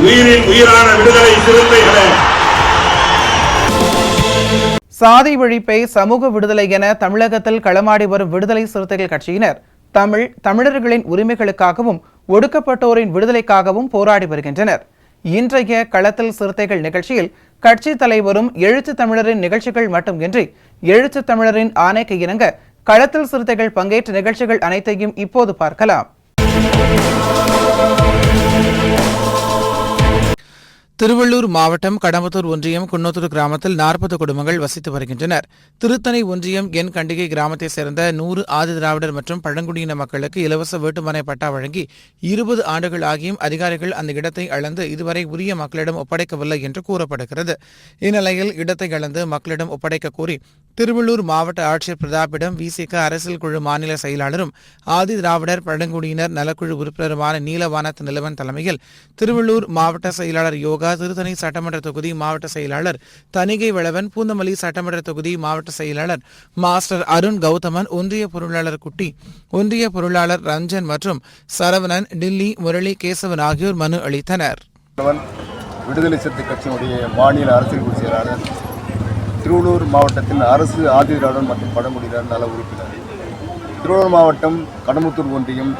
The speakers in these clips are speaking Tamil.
உயிரின் உயிரான விடுதலை சிறுத்தைகளே, சாதி ஒழிப்பை சமூக விடுதலை என தமிழகத்தில் களமாடி வரும் விடுதலை சிறுத்தைகள் கட்சியினர் தமிழர்களின் உரிமைகளுக்காகவும் ஒடுக்கப்பட்டோரின் விடுதலைக்காகவும் போராடி வருகின்றனர். இன்றைய களத்தில் சிறுத்தைகள் நிகழ்ச்சியில் கட்சி தலைவரும் எழுத்து தமிழரின் நிகழ்ச்சிகள் மட்டுமின்றி எழுத்து தமிழரின் ஆணைக்கு இணங்க களத்தில் சிறுத்தைகள் பங்கேற்ற நிகழ்ச்சிகள் அனைத்தையும் இப்போது பார்க்கலாம். திருவள்ளூர் மாவட்டம் கடம்பத்தூர் ஒன்றியம் குன்னத்தூர் கிராமத்தில் 40 குடும்பங்கள் வசித்து வருகின்றனர். திருத்தணி ஒன்றியம் என் கண்டிகை கிராமத்தைச் சேர்ந்த 100 ஆதி திராவிடர் மற்றும் பழங்குடியின மக்களுக்கு இலவச வீட்டுமனை பட்டா வழங்கி 20 ஆண்டுகள் ஆகியும் அதிகாரிகள் அந்த இடத்தை அளந்து இதுவரை உரிய மக்களிடம் ஒப்படைக்கவில்லை என்று கூறப்படுகிறது. இந்நிலையில் இடத்தை அளந்து மக்களிடம் ஒப்படைக்க கோரி திருவள்ளூர் மாவட்ட ஆட்சியர் பிரதாப்பிடம் விசிக அரசியல் குழு மாநில செயலாளரும் ஆதி திராவிடர் பழங்குடியினர் நலக்குழு உறுப்பினருமான நீலவானத் நிலவன் தலைமையில் திருவள்ளூர் மாவட்ட செயலாளர் யோகா, திருத்தணி சட்டமன்ற தொகுதி மாவட்ட செயலாளர் தணிகை வளவன், பூந்தமல்லி சட்டமன்ற தொகுதி மாவட்ட செயலாளர் மாஸ்டர் அருண் கௌதமன், ஒன்றிய பொருளாளர் குட்டி, ஒன்றிய பொருளாளர் ரஞ்சன் மற்றும் சரவணன், டில்லி முரளி கேசவன் ஆகியோர் மனு அளித்தனர். விடுதலை சிறுத்தை கட்சியினுடைய மாநில அரசியல் குழு செயலாளர், திருவள்ளூர் மாவட்டத்தின் அரசு ஆதி திராவிடர் மற்றும் பழங்குடியினர் நல உறுப்பினர். திருவள்ளூர் மாவட்டம் கடம்பத்தூர் ஒன்றியம்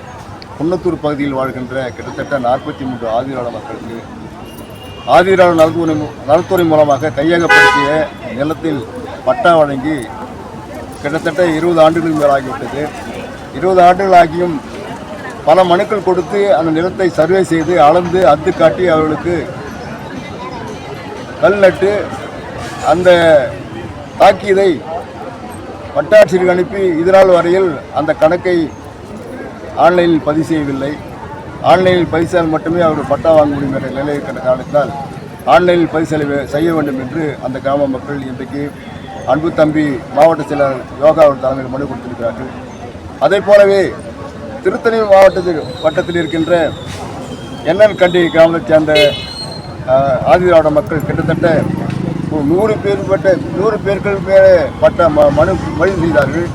குன்னத்தூர் பகுதியில் வாழ்கின்ற கிட்டத்தட்ட 43 ஆதி திராவிட மக்களுக்கு ஆதி திராவிட நலத்துறை மூலமாக கையகப்படுத்திய நிலத்தில் பட்டா வழங்கி கிட்டத்தட்ட 20 ஆண்டுகளுக்கு மேலாகிவிட்டது. 20 ஆண்டுகள் ஆகியும் பல மனுக்கள் கொடுத்து அந்த நிலத்தை சர்வே செய்து அளந்து அத்து காட்டி அவர்களுக்கு கல் நட்டு அந்த தாக்கியதை வட்டாட்சியருக்கு அனுப்பி இதனால் வரையில் அந்த கணக்கை ஆன்லைனில் பதிவு செய்யவில்லை. ஆன்லைனில் பதிவு செய்தால் மட்டுமே அவர் பட்டா வாங்க முடியும் என்ற நிலை இருக்கிற காரணத்தால் ஆன்லைனில் பதிவு செய்ய வேண்டும் என்று அந்த கிராம மக்கள் இன்றைக்கு அன்பு தம்பி மாவட்ட செயலாளர் யோகா அவர் தலைமையில் மனு கொடுத்திருக்கிறார்கள். அதே போலவே திருத்தணி வட்டத்தில் இருக்கின்ற என்என் கண்டி கிராமத்தைச் சேர்ந்த ஆதி திராவிட மக்கள் கிட்டத்தட்ட 100 பேருக்கு மேலே பட்ட மனு செய்தார்கள்.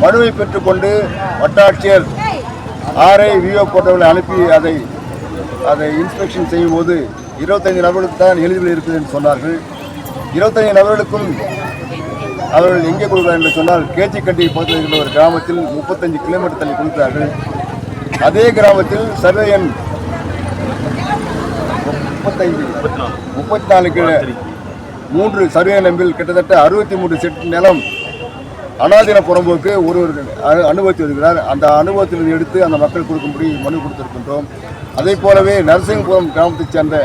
மனுவை பெற்றுக்கொண்டு வட்டாட்சியர் ஆர்ஐ விஓ போட்டவர்களை அனுப்பி அதை இன்ஸ்பெக்ஷன் செய்யும் போது 25 நபர்களுக்கு தான் எலிஜிபிள் இருக்குது என்று சொன்னார்கள். 25 நபர்களுக்கும் அவர்கள் எங்கே கொடுக்கிறார் என்று சொன்னால் கேச்சிக்கட்டி பகுதியில் இருக்கிற ஒரு கிராமத்தில் 35 கிலோமீட்டர் தள்ளி கொடுத்தார்கள். அதே கிராமத்தில் சர்வே எண் 34 3 சர்வே நம்பில் கிட்டத்தட்ட 63 செட் நிலம் அனாதீன புறம்போக்கு ஒருவர் அனுபவத்தில் வருகிறார். அந்த அனுபவத்தில் எடுத்து அந்த மக்கள் கொடுக்கும்படி மனு கொடுத்திருக்கின்றோம். அதே போலவே நரசிங்கபுரம் கிராமத்தைச் சேர்ந்த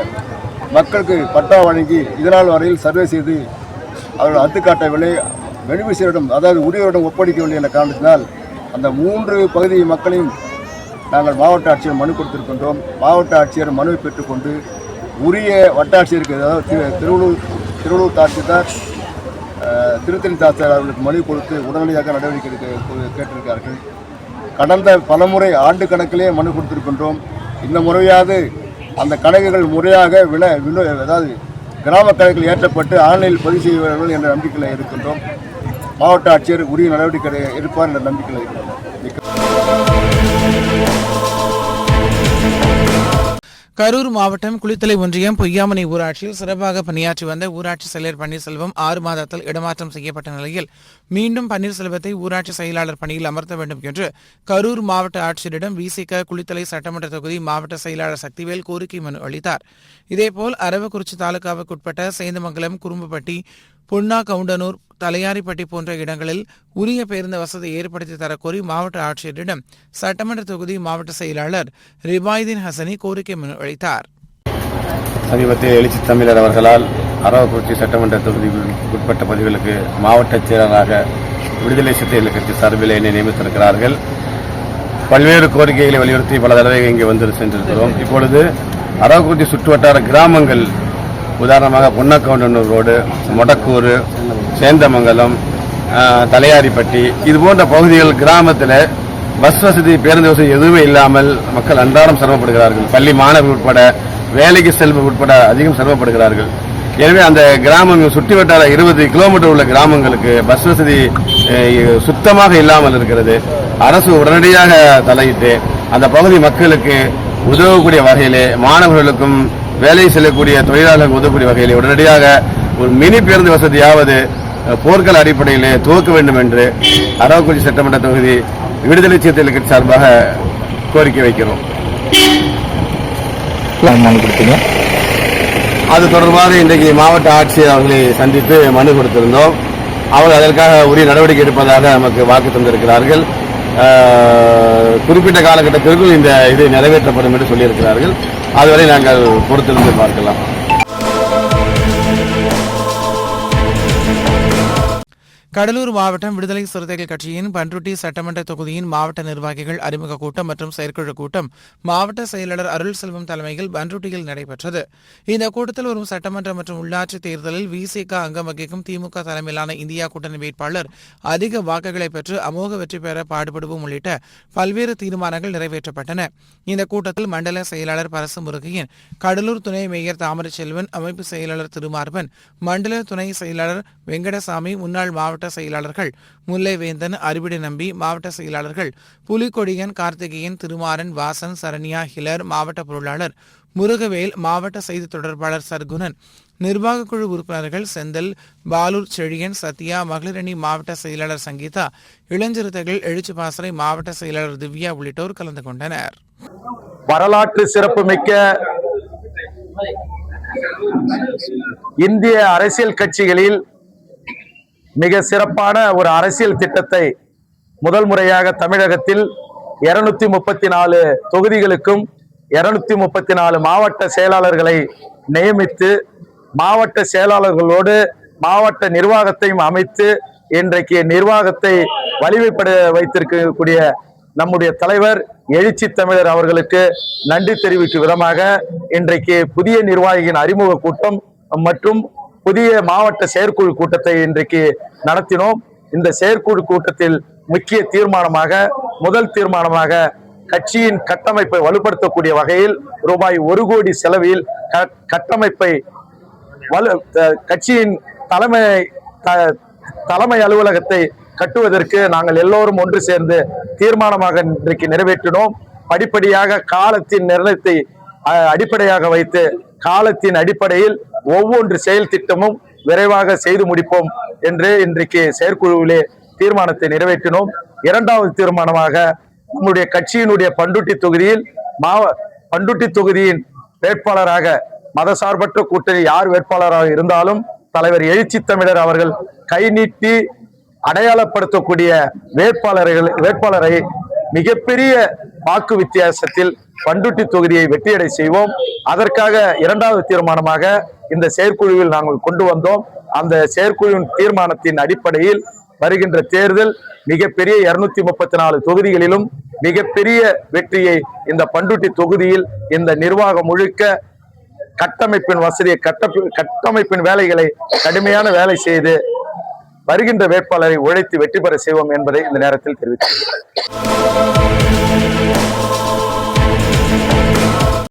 மக்களுக்கு பட்டா வழங்கி இதனால் வரையில் சர்வே செய்து அவர்கள் அத்துக்காட்டவில்லை. பெனிஃபிஷரியிடம் அதாவது உரியவரிடம் ஒப்படைக்கவில்லை என்ற காரணத்தினால் அந்த 3 பகுதி மக்களையும் நாங்கள் மாவட்ட ஆட்சியர் மனு கொடுத்திருக்கின்றோம். மாவட்ட ஆட்சியர் மனுவை பெற்றுக்கொண்டு உரிய வட்டாட்சியருக்கு அதாவது திருவள்ளூர் தாசில்தார், திருத்தணி தாசில்தார் அவர்களுக்கு மனு கொடுத்து உடனடியாக நடவடிக்கை எடுக்க கேட்டிருக்கிறார்கள். கடந்த பலமுறை ஆண்டு கணக்கிலே மனு கொடுத்திருக்கின்றோம். இந்த முறையாவது அந்த கணக்குகள் முறையாக அதாவது கிராம கணக்கில் ஏற்றப்பட்டு ஆன்லைனில் பதிவு செய்வார்கள் என்ற நம்பிக்கையில் இருக்கின்றோம். மாவட்ட ஆட்சியர் உரிய நடவடிக்கை எடுப்பார் என்ற நம்பிக்கையில் இருக்கின்றோம். கரூர் மாவட்டம் குளித்தலை ஒன்றியம் பொய்யாமணி ஊராட்சியில் சிறப்பாக பணியாற்றி வந்த ஊராட்சி செயலர் பன்னீர்செல்வம் 6 மாதத்தில் இடமாற்றம் செய்யப்பட்ட நிலையில் மீண்டும் பன்னீர்செல்வத்தை ஊராட்சி செயலாளர் பணியில் அமர்த்த வேண்டும் என்று கரூர் மாவட்ட ஆட்சியரிடம் விசிக குளித்தலை சட்டமன்ற தொகுதி மாவட்ட செயலாளர் சக்திவேல் கோரிக்கை மனு அளித்தார். இதேபோல் அரவக்குறிச்சி தாலுகாவுக்குட்பட்ட சேந்தமங்கலம், குறும்பப்பட்டி, பொன்னா கவுண்டனூர், தலையாரிப்பட்டி போன்ற இடங்களில் உரிய பேருந்து வசதி ஏற்படுத்தி தரக்கோரி மாவட்ட ஆட்சியரிடம் சட்டமன்ற தொகுதி மாவட்ட செயலாளர் ரிபாய்தீன் ஹசனி கோரிக்கை மனு அளித்தார். சமீபத்தில் எழுச்சி தமிழர் அவர்களால் அரவக்குறிச்சி சட்டமன்ற தொகுதிக்கு உட்பட்ட பகுதிகளுக்கு மாவட்ட செயலராக விடுதலை சிறுத்தைகள் கட்சி சார்பில் என்னை நியமித்திருக்கிறார்கள். பல்வேறு கோரிக்கைகளை வலியுறுத்தி பல தடவை இங்கே வந்து சென்றிருக்கிறோம். இப்பொழுது அரவக்குறிச்சி சுற்றுவட்டார கிராமங்கள், உதாரணமாக பொன்னக்கவுண்டனூர் ரோடு, மொடக்கூர், சேந்தமங்கலம், தலையாரிப்பட்டி, இது போன்ற பகுதிகள் கிராமத்தில் பஸ் வசதி, பேருந்து வசதி எதுவுமே இல்லாமல் மக்கள் அன்றாடம் சிரமப்படுகிறார்கள். பள்ளி மாணவர்கள் உட்பட, வேலைக்கு செல்வ உட்பட அதிகம் சிரமப்படுகிறார்கள். எனவே அந்த கிராமம் சுற்றி வட்டார 20 கிலோமீட்டர் உள்ள கிராமங்களுக்கு பஸ் வசதி சுத்தமாக இல்லாமல் இருக்கிறது. அரசு உடனடியாக தலையிட்டு அந்த பகுதி மக்களுக்கு உதவக்கூடிய வகையிலே, மாணவர்களுக்கும் வேலை செல்லக்கூடிய தொழிலாளர்களுக்கு உதவக்கூடிய வகையிலே உடனடியாக ஒரு மினி பேருந்து வசதியாவது போர்க்கால அடிப்படையிலே துவக்க வேண்டும் என்று அரவக்குறிச்சி சட்டமன்ற தொகுதி விடுதலை சிறுத்தைகள் கட்சி சார்பாக கோரிக்கை வைக்கிறோம். அது தொடர்பாக இன்றைக்கு மாவட்ட ஆட்சியர் அவர்களை சந்தித்து மனு கொடுத்திருந்தோம். அவர்கள் அதற்காக உரிய நடவடிக்கை எடுப்பதாக நமக்கு வாக்கு தந்திருக்கிறார்கள். குறிப்பிட்ட காலகட்டத்திற்குள் இந்த இது நிறைவேற்றப்படும் என்று சொல்லியிருக்கிறார்கள். அதுவரை நாங்கள் பொறுத்திருந்து பார்க்கலாம். கடலூர் மாவட்டம் விடுதலை சிறுத்தைகள் கட்சியின் பண்ருட்டி சட்டமன்ற தொகுதியின் மாவட்ட நிர்வாகிகள் அறிமுக கூட்டம் மற்றும் செயற்குழு கூட்டம் மாவட்ட செயலாளர் அருள் செல்வம் தலைமையில் பண்ருட்டியில் நடைபெற்றது. இந்த கூட்டத்தில் வரும் சட்டமன்ற மற்றும் உள்ளாட்சி தேர்தலில் விசிக அங்கம் வகிக்கும் திமுக தலைமையிலான இந்தியா கூட்டணி வேட்பாளர் அதிக வாக்குகளை பெற்று அமோக வெற்றி பெற பாடுபடுவோம் உள்ளிட்ட பல்வேறு தீர்மானங்கள் நிறைவேற்றப்பட்டன. இந்த கூட்டத்தில் மண்டல செயலாளர் பரசு முருகையன், கடலூர் துணை மேயர் தாமரை செல்வன், அமைப்பு செயலாளர் திருமார்பன், மண்டல துணை செயலாளர் வெங்கடசாமி, முன்னாள் மாவட்ட செயலாளர்கள் முல்லைவேந்தன், அறிவிடி நம்பி, மாவட்ட செயலாளர்கள் புலிகொடியன், கார்த்திகேயன், திருமாறன், வாசன், சரண்யா, ஹிலர், மாவட்ட பொருளாளர் முருகவேல், மாவட்ட செய்தி தொடர்பாளர் சர்க்குணன், நிர்வாக குழு உறுப்பினர்கள் செந்தில், பாலூர், செழியன், சத்யா, மகளிரணி மாவட்ட செயலாளர் சங்கீதா, இளஞ்சிறுத்தைகள் எழுச்சி பாசறை மாவட்ட செயலாளர் திவ்யா உள்ளிட்டோர் கலந்து கொண்டனர். வரலாற்று சிறப்புமிக்க இந்திய அரசியல் கட்சிகளில் மிக சிறப்பான ஒரு அரசியல் திட்டத்தை முதல் முறையாக தமிழகத்தில் 234 தொகுதிகளுக்கும் 234 மாவட்ட செயலாளர்களை நியமித்து, மாவட்ட செயலாளர்களோடு மாவட்ட நிர்வாகத்தையும் அமைத்து இன்றைக்கு நிர்வாகத்தை வலிமைப்பட வைத்திருக்கக்கூடிய நம்முடைய தலைவர் எழுச்சி தமிழர் அவர்களுக்கு நன்றி தெரிவிக்கும் விதமாக இன்றைக்கு புதிய நிர்வாகியின் அறிமுக கூட்டம் மற்றும் புதிய மாவட்ட செயற்குழு கூட்டத்தை இன்றைக்கு நடத்தினோம். இந்த செயற்குழு கூட்டத்தில் முக்கிய தீர்மானமாக, முதல் தீர்மானமாக, கட்சியின் கட்டமைப்பை வலுப்படுத்தக்கூடிய வகையில் ரூபாய் 1 கோடி செலவில் கட்டமைப்பை கட்சியின் தலைமை அலுவலகத்தை கட்டுவதற்கு நாங்கள் எல்லோரும் ஒன்று சேர்ந்து தீர்மானமாக இன்றைக்கு நிறைவேற்றினோம். படிப்படியாக காலத்தின் நிர்ணயத்தை அடிப்படையாக வைத்து காலத்தின் அடிப்படையில் ஒவ்வொன்று செயல் திட்டமும் விரைவாக செய்து முடிப்போம் என்று இன்றைக்கு செயற்குழுவிலே தீர்மானத்தை நிறைவேற்றினோம். இரண்டாவது தீர்மானமாக நம்முடைய கட்சியினுடைய பண்ருட்டி தொகுதியின் வேட்பாளராக மதசார்பற்ற கூட்டணி யார் வேட்பாளராக இருந்தாலும் தலைவர் எழுச்சி தமிழர் அவர்கள் கை நீட்டி அடையாளப்படுத்தக்கூடிய வேட்பாளரை மிகப்பெரிய வாக்கு வித்தியாசத்தில் பண்ருட்டி தொகுதியை வெற்றியடை செய்வோம். அதற்காக இரண்டாவது தீர்மானமாக இந்த செயற்குழுவில் நாங்கள் கொண்டு வந்தோம். அந்த செயற்குழுவின் தீர்மானத்தின் அடிப்படையில் வருகின்ற தேர்தல் மிகப்பெரிய 234 தொகுதிகளிலும் மிகப்பெரிய வெற்றியை இந்த பண்ருட்டி தொகுதியில் இந்த நிர்வாகம் முழுக்க கட்டமைப்பின் வசதியை கட்டமைப்பின் வேலைகளை கடுமையான வேலை செய்து வருகின்ற வேட்பாளரை உழைத்து வெற்றி பெற செய்வோம் என்பதை இந்த நேரத்தில் தெரிவித்துள்ளேன்.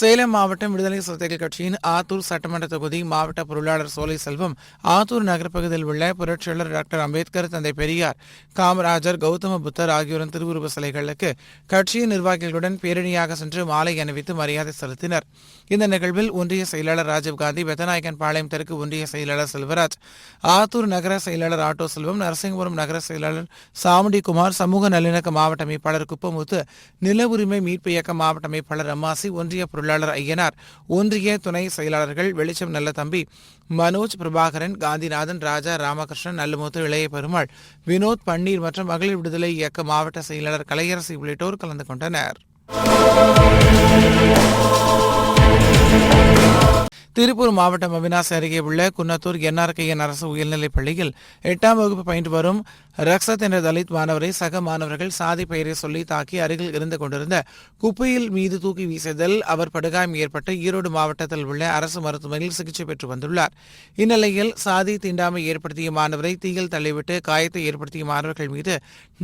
சேலம் மாவட்டம் விடுதலை சிறுத்தைகள் கட்சியின் ஆத்தூர் சட்டமன்ற தொகுதி மாவட்ட பொருளாளர் சோலை செல்வம், ஆத்தூர் நகரப்பகுதியில் உள்ள புரட்சியாளர் டாக்டர் அம்பேத்கர், தந்தை பெரியார், காமராஜர், கௌதம புத்தர் ஆகியோரின் திருவுருவ சிலைகளுக்கு கட்சியின் நிர்வாகிகளுடன் பேரணியாக சென்று மாலை அணிவித்து மரியாதை செலுத்தினர். இந்த நிகழ்வில் ஒன்றிய செயலாளர் ராஜீவ்காந்தி, பெத்தநாயக்கன் பாளையம் தெற்கு ஒன்றிய செயலாளர் செல்வராஜ், ஆத்தூர் நகர செயலாளர் ஆட்டோ செல்வம், நரசிங்கபுரம் நகர செயலாளர் சாமுண்டி குமார், சமூக நல்லிணக்க மாவட்ட அமைப்பாளர் குப்பமுத்து, நில உரிமை மீட்பு இயக்க மாவட்ட அமைப்பாளர் அம்மாசி, ஒன்றிய பொருளாளர் ஐயனார், ஒன்றிய துணை செயலாளர்கள் வெளிச்சம் நல்லதம்பி, மனோஜ், பிரபாகரன், காந்திநாதன், ராஜா, ராமகிருஷ்ணன், நல்லமுத்து, இளைய பெருமாள், வினோத், பன்னீர் மற்றும் மகளிர் விடுதலை இயக்க மாவட்ட செயலாளர் கலையரசி உள்ளிட்டோர் கலந்து கொண்டனர். திருப்பூர் மாவட்டம் அவினாசி அருகே உள்ள குன்னத்தூர் NRKN அரசு உயர்நிலைப் பள்ளியில் 8ஆம் வகுப்பு பயின்று வரும் ரக்ஷத் என்ற தலித் மாணவரை சக மாணவர்கள் சாதி பெயரை சொல்லி தாக்கி அருகில் இருந்து கொண்டிருந்த குப்பையில் மீது தூக்கி வீசியதில் அவர் படுகாயம் ஏற்பட்டு ஈரோடு மாவட்டத்தில் உள்ள அரசு மருத்துவமனையில் சிகிச்சை பெற்று வந்துள்ளார். இந்நிலையில் சாதி தீண்டாமை ஏற்படுத்திய மாணவரை தீயில் தள்ளிவிட்டு காயத்தை ஏற்படுத்திய மாணவர்கள் மீது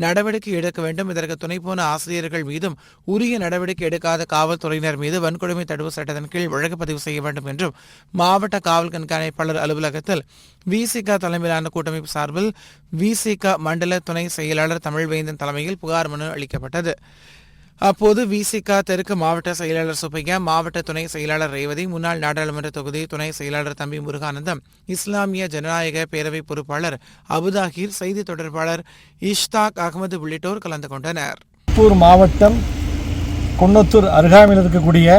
நடவடிக்கை எடுக்க வேண்டும். இதற்கு துணைப்போன ஆசிரியர்கள் மீதும் உரிய நடவடிக்கை எடுக்காத காவல்துறையினர் மீது வன்கொடுமை தடுப்பு சட்டத்தின் கீழ் வழக்கு பதிவு செய்ய வேண்டும் என்றும் மாவட்ட காவல் கண்காணிப்பாளர் அலுவலகத்தில் விசிக தலைமையிலான கூட்டமைப்பு சார்பில் விசிக மண்டல துணை செயலாளர் தமிழ்வேந்தன் தலைமையில் புகார் மனு அளிக்கப்பட்டது. அப்போது விசிக தெற்கு மாவட்ட செயலாளர் சுப்பையா, மாவட்ட துணை செயலாளர் ரேவதி, முன்னாள் நாடாளுமன்ற தொகுதி துணை செயலாளர் தம்பி முருகானந்தம், இஸ்லாமிய ஜனநாயக பேரவை பொறுப்பாளர் அபுதாகிர், செய்தி தொடர்பாளர் இஷ்தாக் அகமது உள்ளிட்டோர் கலந்து கொண்டனர். திருப்பூர் மாவட்டம் குன்னத்தூர் அருகாமையில் இருக்கக்கூடிய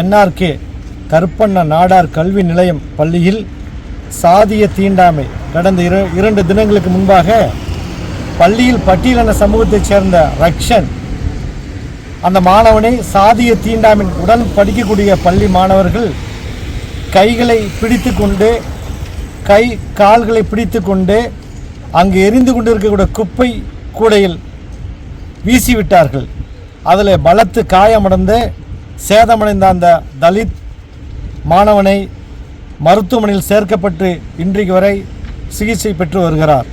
NRK கருப்பண்ண நாடார் கல்வி நிலையம் பள்ளியில் சாதிய தீண்டாமை கடந்த 2 தினங்களுக்கு முன்பாக பள்ளியில் பட்டியலின சமூகத்தைச் சேர்ந்த ரக்ஷன் அந்த மாணவனை சாதிய தீண்டாமை உடன் படிக்கக்கூடிய பள்ளி மாணவர்கள் கைகளை பிடித்து கொண்டு கால்களை பிடித்து கொண்டு அங்கு எரிந்து கொண்டு இருக்கக்கூடிய குப்பை கூடையில் வீசிவிட்டார்கள். அதில் பலத்து காயமடைந்து சேதமடைந்த அந்த தலித் மாணவனை மருத்துவமனையில் சேர்க்கப்பட்டு இன்றைக்கு வரை சிகிச்சை பெற்று வருகிறார்.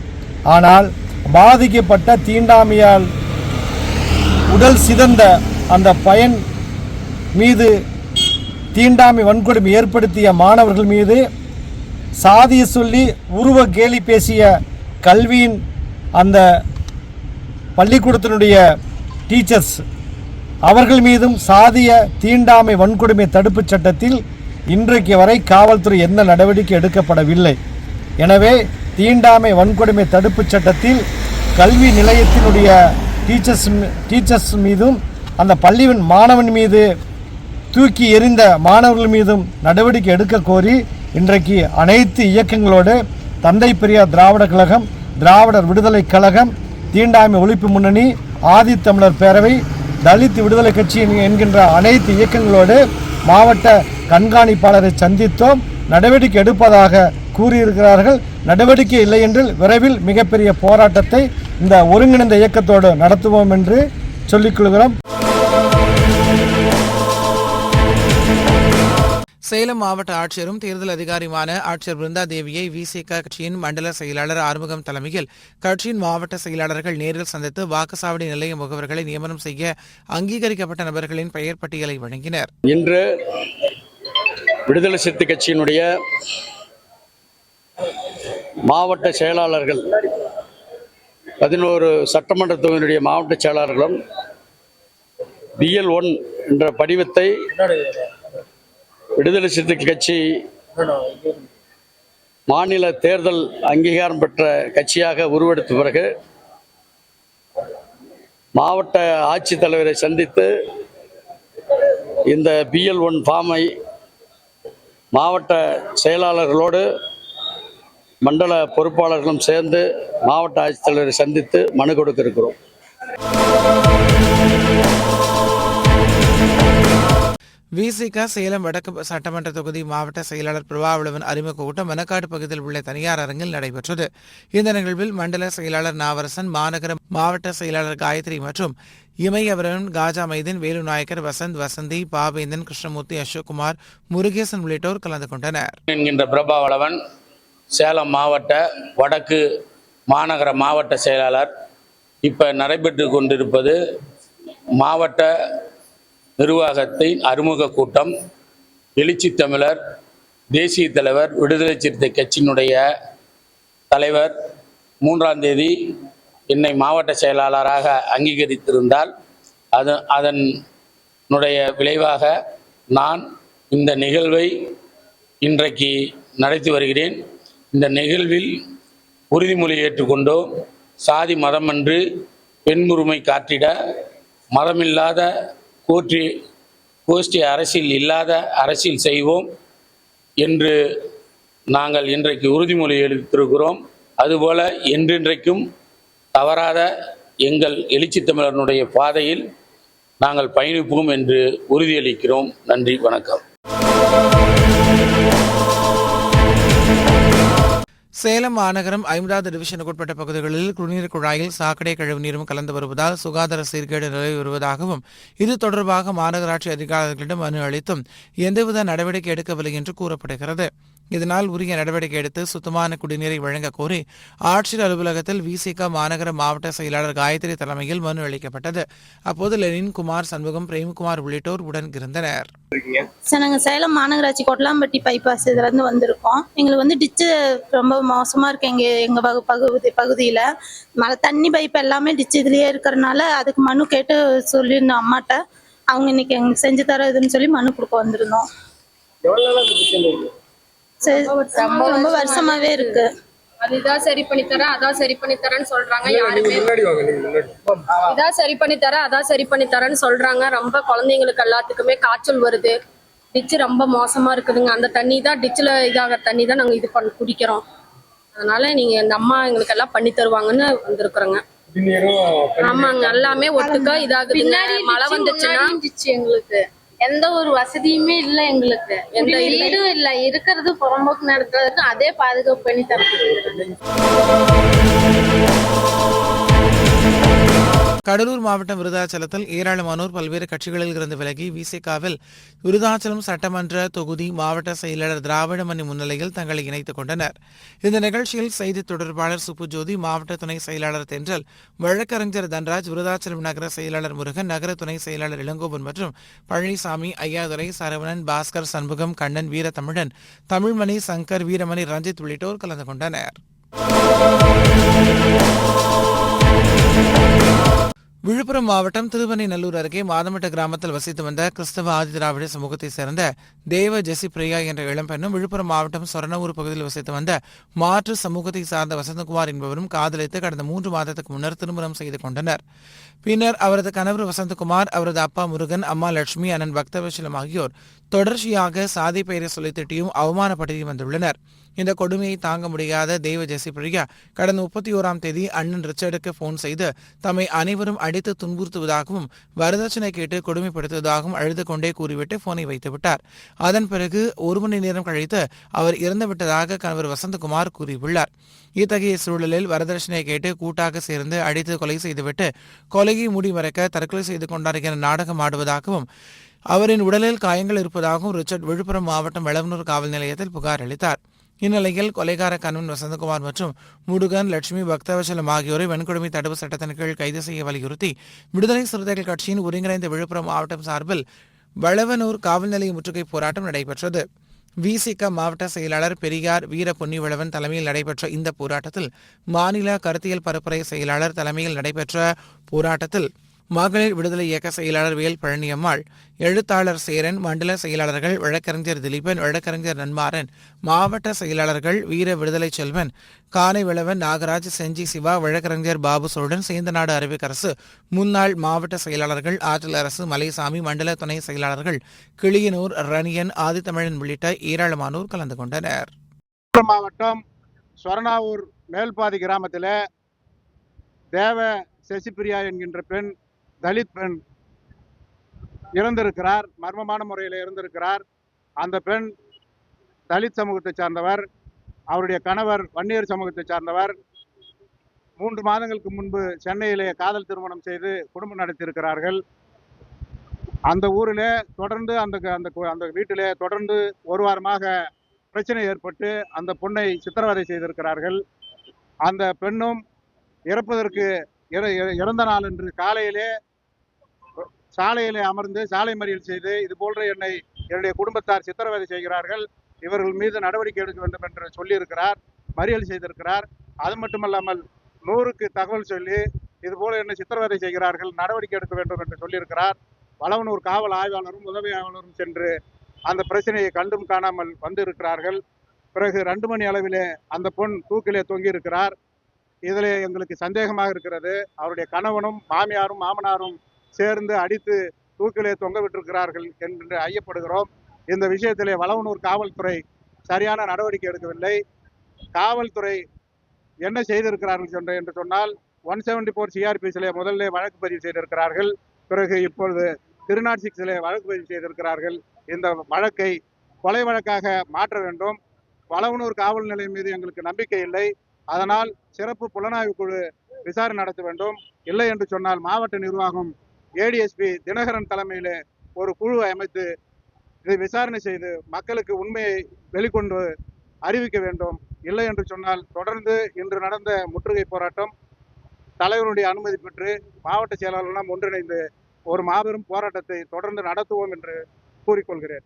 ஆனால் பாதிக்கப்பட்ட தீண்டாமையால் உடல் சிதந்த அந்த பையன் மீது தீண்டாமை வன்கொடுமை ஏற்படுத்திய மாணவர்கள் மீது சாதியை சொல்லி உருவ கேலி பேசிய கல்வியின் அந்த பள்ளிக்கூடத்தினுடைய டீச்சர்ஸ் அவர்கள் மீதும் சாதிய தீண்டாமை வன்கொடுமை தடுப்புச் சட்டத்தில் இன்றைக்கு வரை காவல்துறை எந்த நடவடிக்கை எடுக்கப்படவில்லை. எனவே தீண்டாமை வன்கொடுமை தடுப்புச் சட்டத்தில் கல்வி நிலையத்தினுடைய டீச்சர்ஸ் மீதும் அந்த பள்ளியின் மாணவன் மீது தூக்கி எறிந்த மாணவர்கள் மீதும் நடவடிக்கை எடுக்க கோரி இன்றைக்கு அனைத்து இயக்கங்களோடு தந்தை பெரியார் திராவிட கழகம், திராவிடர் விடுதலை கழகம், தீண்டாமை ஒழிப்பு முன்னணி, ஆதித்தமிழர் பேரவை, தலித் விடுதலை கட்சி என்கின்ற அனைத்து இயக்கங்களோடு மாவட்ட கண்காணிப்பாளரை சந்தித்தோம். நடவடிக்கை எடுப்பதாக கூறியிருக்கிறார்கள். நடவடிக்கை இல்லை என்றால் விரைவில் மிகப்பெரிய போராட்டத்தை இந்த ஒருங்கிணைந்த இயக்கத்தோடு நடத்துவோம் என்று சொல்லிக்கொள்கிறோம். சேலம் மாவட்ட ஆட்சியரும் தேர்தல் அதிகாரியுமான ஆட்சியர் பிருந்தா தேவியை விசிக கட்சியின் மண்டல செயலாளர் ஆறுமுகம் தலைமையில் கட்சியின் மாவட்ட செயலாளர்கள் நேரில் சந்தித்து வாக்குச்சாவடி நிலைய முகவர்களை நியமனம் செய்ய அங்கீகரிக்கப்பட்ட நபர்களின் பெயர் பட்டியலை வழங்கினர். இன்று விடுதலை சிறுத்தை கட்சியினுடைய மாவட்ட செயலாளர்கள் 11 சட்டமன்ற தொகுதியினுடைய மாவட்ட செயலாளர்களும் BL1 என்ற படிவத்தை விடுதலை சிறுத்தை கட்சி மாநில தேர்தல் அங்கீகாரம் பெற்ற கட்சியாக உருவெடுத்த பிறகு மாவட்ட ஆட்சித்தலைவரை சந்தித்து இந்த BL1 ஃபார்மை மாவட்ட செயலாளர்களோடு மண்டல பொறுப்பாளர்களும் சேர்ந்து மாவட்ட ஆட்சித்தலைவரை சந்தித்து மனு கொடுக்க இருக்கிறோம். விசிக சேலம் வடக்கு சட்டமன்ற தொகுதி மாவட்ட செயலாளர் பிரபாவளவன் அறிமுக கூட்டம் மணக்காடு பகுதியில் உள்ள தனியார் அரங்கில் நடைபெற்றது. இந்த நிகழ்வில் மண்டல செயலாளர் நாவரசன், மாநகர மாவட்ட செயலாளர் காயத்ரி மற்றும் இமையவரன், காஜா மைதீன், வேலு நாயக்கர், வசந்தி, பாவேந்தன், கிருஷ்ணமூர்த்தி, அசோக்குமார், முருகேசன் உள்ளிட்டோர் கலந்து கொண்டனர். என்கின்ற பிரபாவளவன் சேலம் மாவட்ட வடக்கு மாநகர மாவட்ட செயலாளர். இப்போ நடைபெற்று கொண்டிருப்பது மாவட்ட நிர்வாகத்தின் அறிமுக கூட்டம். எழுச்சி தமிழர் தேசிய தலைவர் விடுதலை சிறுத்தை கட்சியினுடைய தலைவர் 3ஆம் தேதி என்னை மாவட்ட செயலாளராக அங்கீகரித்திருந்தால் அதனுடைய விளைவாக நான் இந்த நிகழ்வை இன்றைக்கு நடத்தி வருகிறேன். இந்த நிகழ்வில் உறுதிமொழி ஏற்றுக்கொண்டோம். சாதி மதமன்று பெண்ணுரிமை காட்டிட, மதமில்லாத கோஷ்டி அரசியல் இல்லாத அரசியல் செய்வோம் என்று நாங்கள் இன்றைக்கு உறுதிமொழி எடுத்திருக்கிறோம். அதுபோல என்றென்றைக்கும் தவறாத எங்கள் எழுச்சி தமிழனுடைய பாதையில் நாங்கள் பயணிப்போம் என்று உறுதியளிக்கிறோம். நன்றி, வணக்கம். சேலம் மாநகரம் 5வது டிவிஷனுக்குட்பட்ட பகுதிகளில் குடிநீர் குழாயில் சாக்கடை கழிவுநீரும் கலந்து வருவதால் சுகாதார சீர்கேடு நிலவி வருவதாகவும் இது தொடர்பாக மாநகராட்சி அதிகாரிகளிடம் மனு அளித்தும் எந்தவித நடவடிக்கை எடுக்கவில்லை என்று கூறப்படுகிறது. இதனால் உரிய நடவடிக்கை எடுத்து சுத்தமான குடிநீரை வழங்க கோரி ஆட்சியர் அலுவலகத்தில் விசிக மாநகர மாவட்ட செயலாளர் காயத்ரி தலைமையில் மனு அளிக்கப்பட்டது. அப்போது லெனின் குமார், சண்முகம், பிரேம்குமார் உள்ளிட்டோர் உடன் இருந்தனர். சார், நாங்கள் சேலம் மாநகராட்சி கொட்டலாம்பட்டி பைபாஸ் இதுலேருந்து வந்திருக்கோம். எங்களுக்கு டிச்சு ரொம்ப மோசமாக இருக்குது. எங்கள் பகுதியில் மழை தண்ணி பைப் எல்லாமே டிச்சு இதுலேயே இருக்கிறனால அதுக்கு மனு கேட்டு சொல்லியிருந்தோம் அம்மாட்ட. அவங்க இன்னைக்கு எங்களுக்கு செஞ்சு தர இதுன்னு சொல்லி மனு கொடுக்க வந்திருந்தோம். ரொம்ப வருஷமாவே இருக்கு. அதுதான் சரி பண்ணி தரேன், அதான் சரி பண்ணி தரேன்னு சொல்றாங்க. யாருமே இதான் சரி பண்ணி தரேன், அதான் சரி பண்ணி தரேன்னு சொல்றாங்க. ரொம்ப குழந்தைங்களுக்கு எல்லாத்துக்குமே காய்ச்சல் வருது. டிச்சு ரொம்ப மோசமா இருக்குதுங்க. அந்த தண்ணி தான் டிச்சில் இதாக தண்ணி தான் நாங்கள் இது குடிக்கிறோம். அதனால நீங்க இந்த அம்மா எங்களுக்கு எல்லாம் பண்ணி தருவாங்கன்னு வந்திருக்கிறோங்க. ஆமாங்க, எல்லாமே ஒட்டுக்கா இதாகுது. மழை வந்துச்சுன்னா எங்களுக்கு எந்த ஒரு வசதியுமே இல்லை. எங்களுக்கு எந்த வீடும் இல்லை. இருக்கிறது புறம்போக்கு நடத்துறதுக்கு அதே பாதுகாப்பு பண்ணி தரது. கடலூர் மாவட்டம் விருதாச்சலத்தில் ஏராளமானோர் பல்வேறு கட்சிகளில் இருந்து விலகி விசிகாவில் விருதாச்சலம் சட்டமன்ற தொகுதி மாவட்ட செயலாளர் திராவிடமணி முன்னிலையில் தங்களை இணைத்துக் கொண்டனர். இந்த நிகழ்ச்சியில் செய்தி தொடர்பாளர் சுப்புஜோதி, மாவட்ட துணை செயலாளர் தென்றல், வழக்கறிஞர் தன்ராஜ், விருதாச்சலம் நகர செயலாளர் முருகன், நகர துணை செயலாளர் இளங்கோவன் மற்றும் பழனிசாமி, ஐயாதுரை, சரவணன், பாஸ்கர், சண்முகம், கண்ணன், வீரத்தமிழன், தமிழ்மணி, சங்கர், வீரமணி, ரஞ்சித் உள்ளிட்டோர் கலந்து கொண்டனர். விழுப்புரம் மாவட்டம் திருவெண்ணநல்லூர் அருகே மாதமட்ட கிராமத்தில் வசித்து வந்த கிறிஸ்தவ ஆதிதிராவிட சமூகத்தைச் சேர்ந்த தேவ ஜெசி பிரியா என்ற இளம்பெண்ணும் விழுப்புரம் மாவட்டம் சொரணவூர் பகுதியில் வசித்து வந்த மாற்று சமூகத்தை சார்ந்த வசந்தகுமார் என்பவரும் காதலித்து கடந்த 3 மாதத்துக்கு முன்னர் திருமணம் செய்து கொண்டனர். பின்னர் அவரது கணவர் வசந்தகுமார், அவரது அப்பா முருகன், அம்மா லட்சுமி, அண்ணன் பக்தவச்சலம் ஆகியோர் தொடர்ச்சியாக சாதி பெயரை சொல்லி திட்டியும் அவமானப்படுத்தி வந்துள்ளனர். இந்த கொடுமையை தாங்க முடியாத தேவ ஜெசி பிரியா கடந்த 31ஆம் தேதி அண்ணன் ரிச்சர்டுக்கு போன் செய்து தம்மை அனைவரும் அடித்து துன்புறுத்துவதாகவும் வரதட்சணை கேட்டு கொடுமைப்படுத்துவதாகவும் அழுது கொண்டே கூறிவிட்டு போனை வைத்துவிட்டார். அதன் பிறகு 1 மணி நேரம் கழித்து அவர் இறந்துவிட்டதாக கணவர் வசந்தகுமார் கூறியுள்ளார். இத்தகைய சூழலில் வரதட்சணை கேட்டு கூட்டாக சேர்ந்து அடித்து கொலை செய்துவிட்டு கொலையை மூடிமறைக்க தற்கொலை செய்து கொண்டார் என நாடகம் ஆடுவதாகவும் அவரின் உடலில் காயங்கள் இருப்பதாகவும் ரிச்சர்ட் விழுப்புரம் மாவட்டம் வெளவனூர் காவல் நிலையத்தில் புகார் அளித்தார். இந்நிலையில் கொலைகார கணவன் வசந்தகுமார் மற்றும் முருகன், லட்சுமி, பக்தவச்சலம் ஆகியோரை வன்கொடுமை தடுப்பு சட்டத்தின் கீழ் கைது செய்ய வலியுறுத்தி விடுதலை சிறுத்தைகள் கட்சியின் ஒருங்கிணைந்த விழுப்புரம் மாவட்டம் சார்பில் வெளவனூர் காவல் நிலைய முற்றுகை போராட்டம் நடைபெற்றது. விசிக மாவட்ட செயலாளர் பெரியார் வீர பொன்னிவளவன் தலைமையில் நடைபெற்ற இந்த போராட்டத்தில் மாநில கருத்தியல் பரப்புரை செயலாளர் தலைமையில் நடைபெற்ற போராட்டத்தில் மகளிர் விடுதலை இயக்க செயலாளர் வேல் பழனியம்மாள், எழுத்தாளர் சேரன், மண்டல செயலாளர்கள் வழக்கறிஞர் திலீபன், வழக்கறிஞர் நன்மாறன், மாவட்ட செயலாளர்கள் வீர விடுதலை செல்வன், கானைவிளவன், நாகராஜ், செஞ்சி சிவா, வழக்கறிஞர் பாபு சோழன், சேந்தநாடு அரவிக்கரசு, முன்னாள் மாவட்ட செயலாளர்கள் ஆற்றல் அரசு, மலைசாமி, மண்டல துணை செயலாளர்கள் கிளியனூர், ரணியன், ஆதித்தமிழன் உள்ளிட்ட ஏராளமானோர் கலந்து கொண்டனர். மாவட்டம் சொரணாவூர் மேல்பாதி கிராமத்தில் தேவ சசிபிரியா என்கின்ற பெண், தலித் பெண் இறந்திருக்கிறார். மர்மமான முறையில் இறந்திருக்கிறார். அந்த பெண் தலித் சமூகத்தை சார்ந்தவர். அவருடைய கணவர் வன்னியர் சமூகத்தை சார்ந்தவர். 3 மாதங்களுக்கு முன்பு சென்னையிலே காதல் திருமணம் செய்து குடும்பம் நடத்தியிருக்கிறார்கள். அந்த ஊரிலே தொடர்ந்து அந்த வீட்டிலே தொடர்ந்து 1 வாரமாக பிரச்சனை ஏற்பட்டு அந்த பொண்ணை சித்திரவதை செய்திருக்கிறார்கள். அந்த பெண்ணும் இறப்பதற்கு இறந்த நாள் என்று காலையிலே சாலையிலே அமர்ந்து சாலை மறியல் செய்து இது போன்ற என்னுடைய குடும்பத்தார் சித்திரவதை செய்கிறார்கள், இவர்கள் மீது நடவடிக்கை எடுக்க வேண்டும் என்று சொல்லியிருக்கிறார், மறியல் செய்திருக்கிறார். அது மட்டுமல்லாமல் 100க்கு தகவல் சொல்லி இது போல என்னை சித்திரவதை செய்கிறார்கள், நடவடிக்கை எடுக்க வேண்டும் என்று சொல்லியிருக்கிறார். வளவனூர் காவல் ஆய்வாளரும் உதவி ஆய்வாளரும் சென்று அந்த பிரச்சனையை கண்டும் காணாமல் வந்து இருக்கிறார்கள். பிறகு 2 மணி அளவிலே அந்த பொன் தூக்கிலே தொங்கி இருக்கிறார். இதில் எங்களுக்கு சந்தேகமாக இருக்கிறது. அவருடைய கணவனும் மாமியாரும் மாமனாரும் சேர்ந்து அடித்து தூக்கிலே தொங்க விட்டிருக்கிறார்கள் என்று ஐயப்படுகிறோம். இந்த விஷயத்திலே வளவனூர் காவல்துறை சரியான நடவடிக்கை எடுக்கவில்லை. காவல்துறை என்ன செய்திருக்கிறார்கள் என்று சொன்னால் 174 சிஆர்பிஸிலே முதல்ல வழக்கு பதிவு செய்திருக்கிறார்கள். பிறகு இப்பொழுது 306 வழக்கு பதிவு செய்திருக்கிறார்கள். இந்த வழக்கை கொலை வழக்காக மாற்ற வேண்டும். வளவனூர் காவல் நிலையம் மீது எங்களுக்கு நம்பிக்கை இல்லை. அதனால் சிறப்பு புலனாய்வு குழு விசாரணை நடத்த வேண்டும். இல்லை என்று சொன்னால் மாவட்ட நிர்வாகம் ஏடிஎஸ்பி தினகரன் தலைமையில் ஒரு குழுவை அமைத்து இதை விசாரணை செய்து மக்களுக்கு உண்மையை வெளிக்கொண்டு அறிவிக்க வேண்டும். இல்லை என்று சொன்னால் தொடர்ந்து இன்று நடந்த முற்றுகை போராட்டம் தலைவருடைய அனுமதி பெற்று மாவட்ட செயலாளர்களும் ஒன்றிணைந்து ஒரு மாபெரும் போராட்டத்தை தொடர்ந்து நடத்துவோம் என்று கூறிக்கொள்கிறேன்.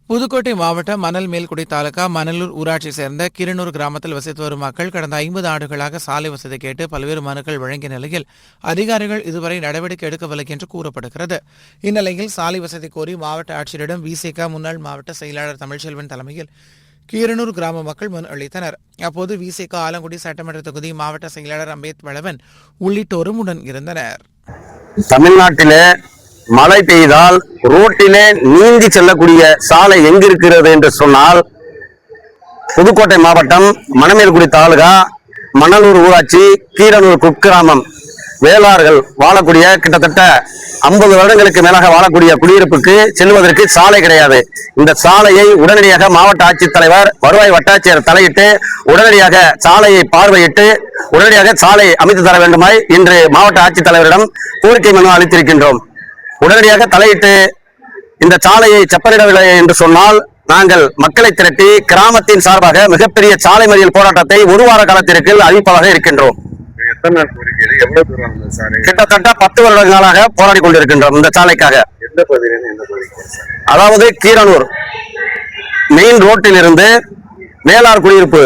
புதுக்கோட்டை மாவட்டம் மணல் மேல்குடி தாலுகா மணலூர் ஊராட்சியை சேர்ந்த கிருணூர் கிராமத்தில் வசித்து வரும் மக்கள் கடந்த 50 ஆண்டுகளாக சாலை வசதி கேட்டு பல்வேறு மனுக்கள் வழங்கிய நிலையில் அதிகாரிகள் இதுவரை நடவடிக்கை எடுக்கவில்லை என்று கூறப்படுகிறது. இந்நிலையில் சாலை வசதி கோரி மாவட்ட ஆட்சியரிடம் விசிக முன்னாள் மாவட்ட செயலாளர் தமிழ்ச்செல்வன் தலைமையில் கீரனூர் கிராம மக்கள் மனு அளித்தனர். அப்போது விசிக ஆலங்குடி சட்டமன்ற தொகுதி மாவட்ட செயலாளர் அம்பேத் வளவன் உள்ளிட்டோரும் உடன் இருந்தனர். தமிழ்நாட்டிலே மழை பெய்தால் ரோட்டிலே நீந்தி செல்லக்கூடிய சாலை எங்கிருக்கிறது என்று சொன்னால் புதுக்கோட்டை மாவட்டம் மணமேல்குடி தாலுகா மணலூர் ஊராட்சி கீரனூர் குக்கிராமம் வேளார்கள் வாழக்கூடிய கிட்டத்தட்ட 50 வருடங்களுக்கு மேலாக வாழக்கூடிய குடியிருப்புக்கு செல்வதற்கு சாலை கிடையாது. இந்த சாலையை உடனடியாக மாவட்ட ஆட்சித்தலைவர் வருவாய் வட்டாட்சியர் தலையிட்டு உடனடியாக சாலையை பார்வையிட்டு உடனடியாக சாலை அமைத்து தர வேண்டுமாய் இன்று மாவட்ட ஆட்சித்தலைவரிடம் கோரிக்கை மனு அளித்திருக்கின்றோம். உடனடியாக தலையிட்டு இந்த சாலையை செப்பனிடவில்லை என்று சொன்னால் நாங்கள் மக்களை திரட்டி கிராமத்தின் சார்பாக மிகப்பெரிய சாலை மறியல் போராட்டத்தை 1 வார காலத்திற்கு அறிவிப்பதாக இருக்கின்றோம். கிட்டத்தட்ட 10 வருடங்களாக போராடி கொண்டிருக்கின்றோம் இந்த சாலைக்காக. அதாவது கீரனூர் மெயின் ரோட்டில் இருந்து வேளார் குடியிருப்பு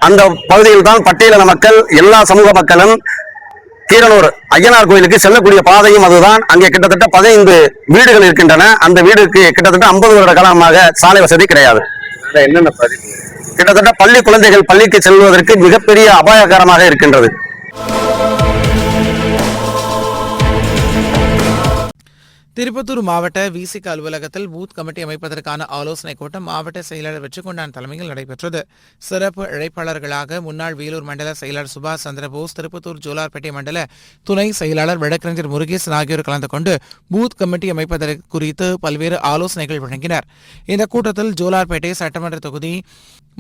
அந்த பகுதியில் தான் பட்டியலின மக்கள் எல்லா சமூக மக்களும் கீரனூர் ஐயனார் கோயிலுக்கு செல்லக்கூடிய பாதையும் அதுதான். அங்கே கிட்டத்தட்ட 15 வீடுகள் இருக்கின்றன. அந்த வீடுக்கு கிட்டத்தட்ட 50 வருட காலமாக சாலை வசதி கிடையாது. கிட்டத்தட்ட பள்ளி குழந்தைகள் பள்ளிக்கு செல்வதற்கு மிகப்பெரிய அபாயகரமாக இருக்கின்றது. திருப்பத்தூர் மாவட்ட விசிக அலுவலகத்தில் பூத் கமிட்டி அமைப்பதற்கான ஆலோசனைக் கூட்டம் மாவட்ட செயலாளர் வெற்றிக்கொண்டான் தலைமையில் நடைபெற்றது. சிறப்பு அழைப்பாளர்களாக முன்னாள் வேலூர் மண்டல செயலாளர் சுபாஷ் சந்திரபோஸ், திருப்பத்தூர் ஜோலார்பேட்டை மண்டல துணை செயலாளர் வழக்கறிஞர் முருகேசன் ஆகியோர் கலந்து கொண்டு பூத் கமிட்டி அமைப்பது குறித்து பல்வேறு ஆலோசனைகள் வழங்கினர். இந்த கூட்டத்தில் ஜோலார்பேட்டை சட்டமன்ற தொகுதி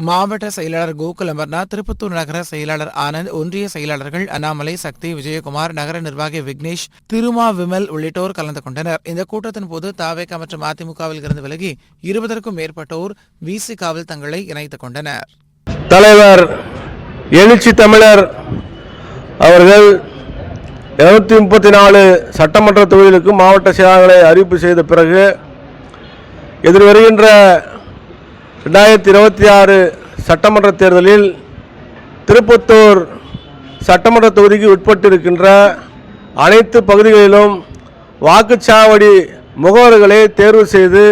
மாவட்ட செயலாளர் கோகுல் அமர்நாத், திருப்பத்தூர் நகர செயலாளர் ஆனந்த், ஒன்றிய செயலாளர்கள் அண்ணாமலை, சக்தி, விஜயகுமார், நகர நிர்வாகி விக்னேஷ், திருமா விமல் உள்ளிட்டோர் கலந்து கொண்டனர். இந்த கூட்டத்தின் போது தாவேகா மற்றும் அதிமுகவில் இருந்து விலகி 20க்கும் மேற்பட்டோர் விசிகாவில் தங்களை இணைத்துக் கொண்டனர். தலைவர் எழுச்சி தமிழர் அவர்கள் 234 சட்டமன்ற தொகுதிகளுக்கு மாவட்ட செயலாளர்களை அறிவிப்பு செய்த பிறகு எதிர்வருகின்ற 2026 சட்டமன்ற தேர்தலில் திருப்பத்தூர் சட்டமன்ற தொகுதிக்கு உட்பட்டிருக்கின்ற அனைத்து பகுதிகளிலும் வாக்குச்சாவடி முகவர்களை தேர்வு செய்து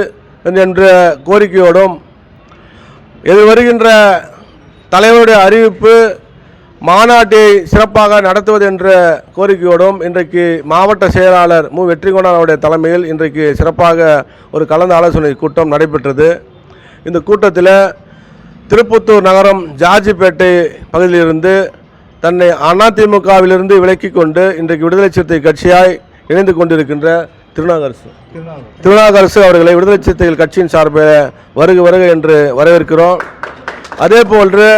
என்ற கோரிக்கையோடும் எதிர்வருகின்ற தலைவருடைய அறிவிப்பு மாநாட்டை சிறப்பாக நடத்துவது என்ற கோரிக்கையோடும் இன்றைக்கு மாவட்ட செயலாளர் மு வெற்றிக்கொண்டான் அவருடைய தலைமையில் இன்றைக்கு சிறப்பாக ஒரு கலந்து ஆலோசனை கூட்டம் நடைபெற்றது. இந்த கூட்டத்தில் திருப்பத்தூர் நகரம் ஜார்ஜிப்பேட்டை பகுதியிலிருந்து தன்னை அதிமுகவிலிருந்து விலக்கி கொண்டு இன்றைக்கு விடுதலை சிறுத்தை கட்சியாய் இணைந்து கொண்டிருக்கின்ற திருநாகரசு அவர்களை விடுதலை சிறுத்தைகள் கட்சியின் சார்பில் வருக என்று வரவேற்கிறோம். அதே போன்று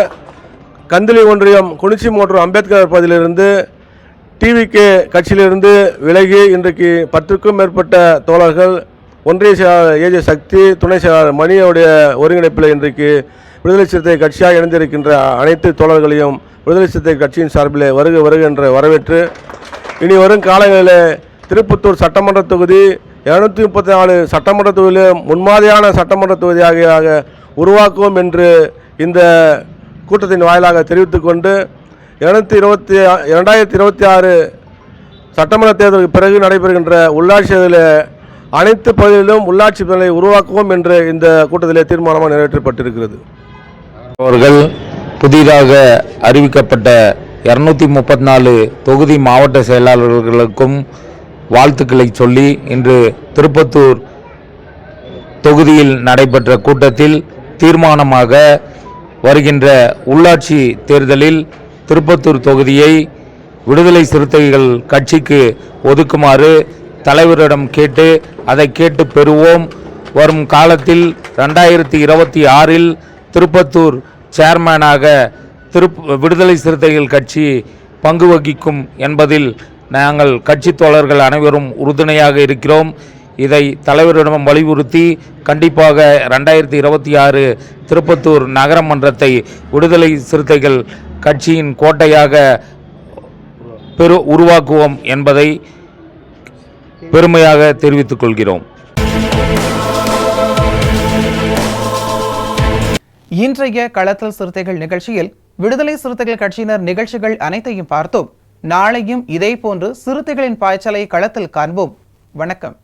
கந்திலி ஒன்றியம் குனிச்சி மோட்டூர் அம்பேத்கர் பகுதியிலிருந்து டிவிகே கட்சியிலிருந்து விலகி இன்றைக்கு 10க்கும் மேற்பட்ட தோழர்கள் ஒன்றிய செயலாளர் ஏஜே சக்தி, துணை செயலாளர் மணியோடைய ஒருங்கிணைப்பில் இன்றைக்கு விடுதலை சிறுத்தை கட்சியாக இணைந்திருக்கின்ற அனைத்து தோழர்களையும் விடுதலை சிறுத்தை கட்சியின் சார்பில் வருக என்று வரவேற்று இனி வரும் காலங்களில் திருப்பத்தூர் சட்டமன்ற தொகுதி 234 சட்டமன்ற தொகுதியிலும் முன்மாதிரியான சட்டமன்ற தொகுதியாக உருவாக்குவோம் என்று இந்த கூட்டத்தின் வாயிலாக தெரிவித்துக் கொண்டு 2026 சட்டமன்ற தேர்தலுக்கு பிறகு நடைபெறுகின்ற உள்ளாட்சி தேர்தலில் அனைத்து பகுதிகளிலும் உள்ளாட்சி தேர்தலை உருவாக்குவோம் என்று இந்த கூட்டத்திலே தீர்மானமாக நிறைவேற்றப்பட்டிருக்கிறது. அவர்கள் புதிதாக அறிவிக்கப்பட்ட 234 தொகுதி மாவட்ட செயலாளர்களுக்கும் வாழ்த்துக்களை சொல்லி இன்று திருப்பத்தூர் தொகுதியில் நடைபெற்ற கூட்டத்தில் தீர்மானமாக வருகின்ற உள்ளாட்சி தேர்தலில் திருப்பத்தூர் தொகுதியை விடுதலை சிறுத்தைகள் கட்சிக்கு ஒதுக்குமாறு தலைவரிடம் கேட்டு அதை கேட்டு பெறுவோம். வரும் காலத்தில் 2026 திருப்பத்தூர் சேர்மனாக விடுதலை சிறுத்தைகள் கட்சி பங்கு வகிக்கும் என்பதில் நாங்கள் கட்சி தோழர்கள் அனைவரும் உறுதுணையாக இருக்கிறோம். இதை தலைவரிடம் வலியுறுத்தி கண்டிப்பாக 2026 திருப்பத்தூர் நகரமன்றத்தை விடுதலை சிறுத்தைகள் கட்சியின் கோட்டையாக உருவாக்குவோம் என்பதை பெருமையாக தெரிவித்துக் கொள்கிறோம். இன்றைய களத்தல் சிறுத்தைகள் நிகழ்ச்சியில் விடுதலை சிறுத்தைகள் கட்சியினர் நிகழ்ச்சிகள் அனைத்தையும் பார்த்தோம். நாளையும் இதே போன்று சிறுத்தைகளின் பாய்ச்சலை களத்தில் காண்போம். வணக்கம்.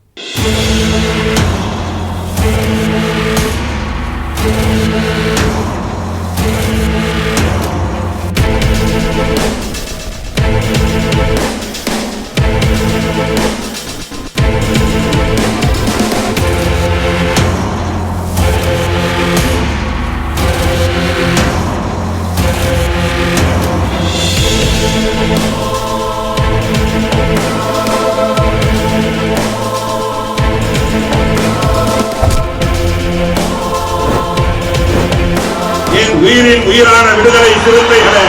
உயிரின் உயிரான விடுதலை சிறுத்தைகளே,